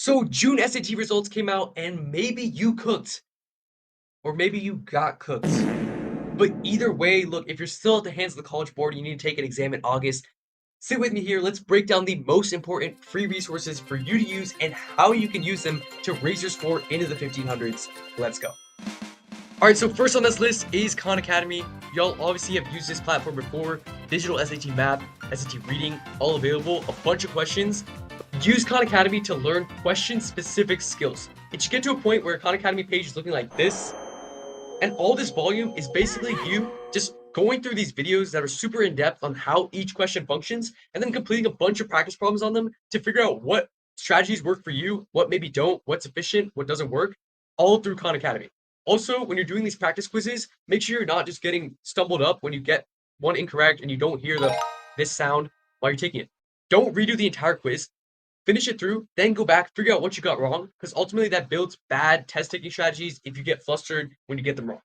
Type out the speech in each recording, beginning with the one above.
So June SAT results came out and maybe you cooked or maybe you got cooked. But either way, look, if you're still at the hands of the College Board, you need to take an exam in August. Sit with me here. Let's break down the most important free resources for you to use and how you can use them to raise your score into the 1500s. Let's go. All right, so first on this list is Khan Academy. Y'all obviously have used this platform before. Digital SAT Math, SAT Reading, all available. A bunch of questions. Use Khan Academy to learn question-specific skills. It should get to a point where Khan Academy page is looking like this, and all this volume is basically you just going through these videos that are super in-depth on how each question functions, and then completing a bunch of practice problems on them to figure out what strategies work for you, what maybe don't, what's efficient, what doesn't work, all through Khan Academy. Also, when you're doing these practice quizzes, make sure you're not just getting stumbled up when you get one incorrect and you don't hear this sound while you're taking it. Don't redo the entire quiz. Finish it through, then go back, figure out what you got wrong, because ultimately that builds bad test taking strategies if you get flustered when you get them wrong.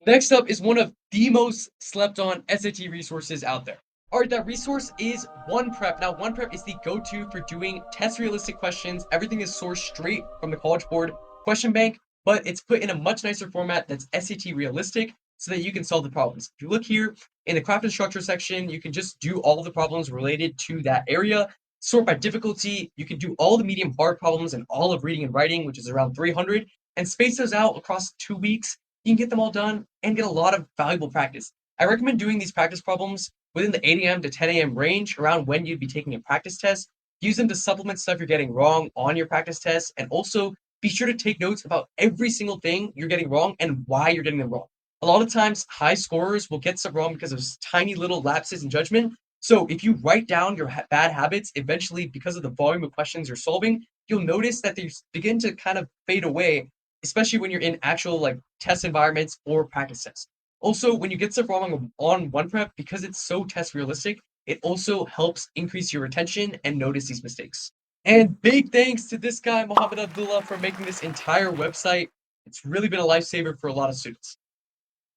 Next up is one of the most slept on SAT resources out there. All right, that resource is OnePrep. Now, OnePrep is the go-to for doing test realistic questions. Everything is sourced straight from the College Board question bank, but it's put in a much nicer format that's SAT realistic so that you can solve the problems. If you look here in the craft and structure section, you can just do all the problems related to that area. Sort by difficulty, you can do all the medium hard problems and all of reading and writing, which is around 300, and space those out across 2 weeks. You can get them all done and get a lot of valuable practice. I recommend doing these practice problems within the 8 a.m. to 10 a.m. range around when you'd be taking a practice test. Use them to supplement stuff you're getting wrong on your practice test, and also be sure to take notes about every single thing you're getting wrong and why you're getting them wrong. A lot of times, high scorers will get stuff wrong because of tiny little lapses in judgment. So if you write down your bad habits, eventually, because of the volume of questions you're solving, you'll notice that they begin to kind of fade away, especially when you're in actual like test environments or practice tests. Also, when you get stuff wrong on OnePrep, because it's so test realistic, it also helps increase your retention and notice these mistakes. And big thanks to this guy, Mohammed Abdullah, for making this entire website. It's really been a lifesaver for a lot of students.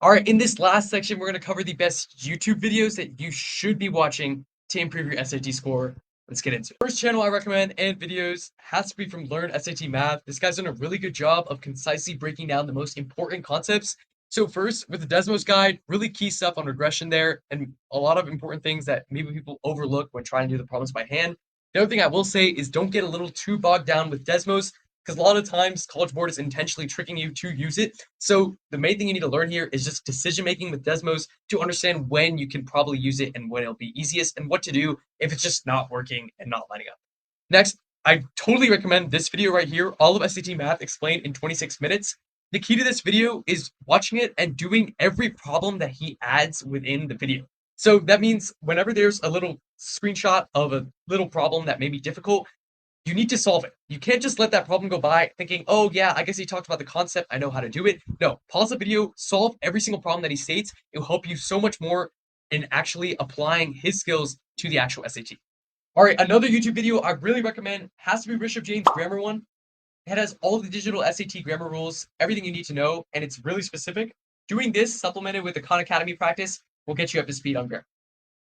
All right, in this last section, we're going to cover the best YouTube videos that you should be watching to improve your SAT score. Let's get into it. First channel I recommend and videos has to be from Learn SAT Math. This guy's done a really good job of concisely breaking down the most important concepts. So first, with the Desmos guide, really key stuff on regression there, and a lot of important things that maybe people overlook when trying to do the problems by hand. The other thing I will say is don't get a little too bogged down with Desmos, because a lot of times College Board is intentionally tricking you to use it. So the main thing you need to learn here is just decision making with Desmos to understand when you can probably use it and when it'll be easiest and what to do if it's just not working and not lining up. Next, I totally recommend this video right here, all of SAT Math explained in 26 minutes. The key to this video is watching it and doing every problem that he adds within the video. So that means whenever there's a little screenshot of a little problem that may be difficult, you need to solve it. You can't just let that problem go by thinking, oh yeah, I guess he talked about the concept, I know how to do it. No, pause the video, solve every single problem that he states. It will help you so much more in actually applying his skills to the actual SAT. All right, another YouTube video I really recommend has to be Bishop James' grammar one. It has all the digital SAT grammar rules, everything you need to know, and it's really specific. Doing this supplemented with the Khan Academy practice will get you up to speed on grammar.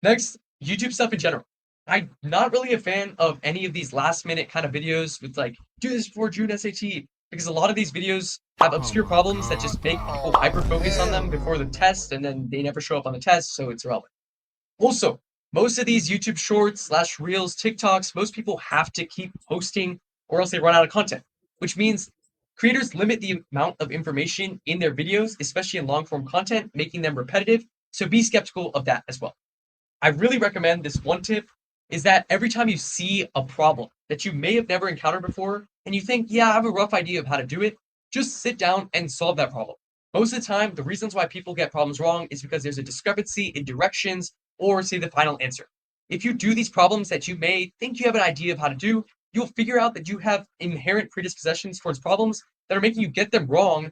Next, YouTube stuff in general. I'm not really a fan of any of these last minute kind of videos with like, do this before June SAT, because a lot of these videos have Oh obscure my problems that just god. make people hyper focus on them before the test and then they never show up on the test, so it's irrelevant. Also, most of these YouTube shorts slash reels, TikToks, most people have to keep posting or else they run out of content, which means creators limit the amount of information in their videos, especially in long form content, making them repetitive. So be skeptical of that as well. I really recommend this one tip is that every time you see a problem that you may have never encountered before and you think, yeah, I have a rough idea of how to do it, just sit down and solve that problem. Most of the time, the reasons why people get problems wrong is because there's a discrepancy in directions or say the final answer. If you do these problems that you may think you have an idea of how to do, you'll figure out that you have inherent predispositions towards problems that are making you get them wrong,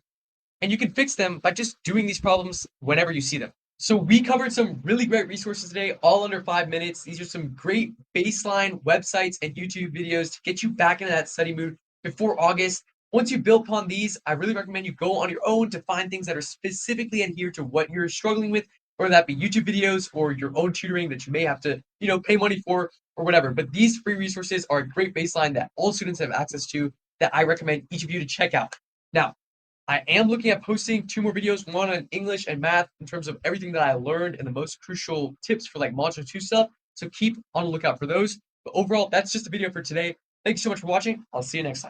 and you can fix them by just doing these problems whenever you see them. So we covered some really great resources today, all under 5 minutes. These are some great baseline websites and YouTube videos to get you back into that study mood before August. Once you build upon these, I really recommend you go on your own to find things that are specifically adhere to what you're struggling with, whether that be YouTube videos or your own tutoring that you may have to, pay money for, or whatever. But these free resources are a great baseline that all students have access to that I recommend each of you to check out. Now, I am looking at posting 2 more videos, one on English and math in terms of everything that I learned and the most crucial tips for like Module 2 stuff. So keep on the lookout for those. But overall, that's just the video for today. Thanks so much for watching. I'll see you next time.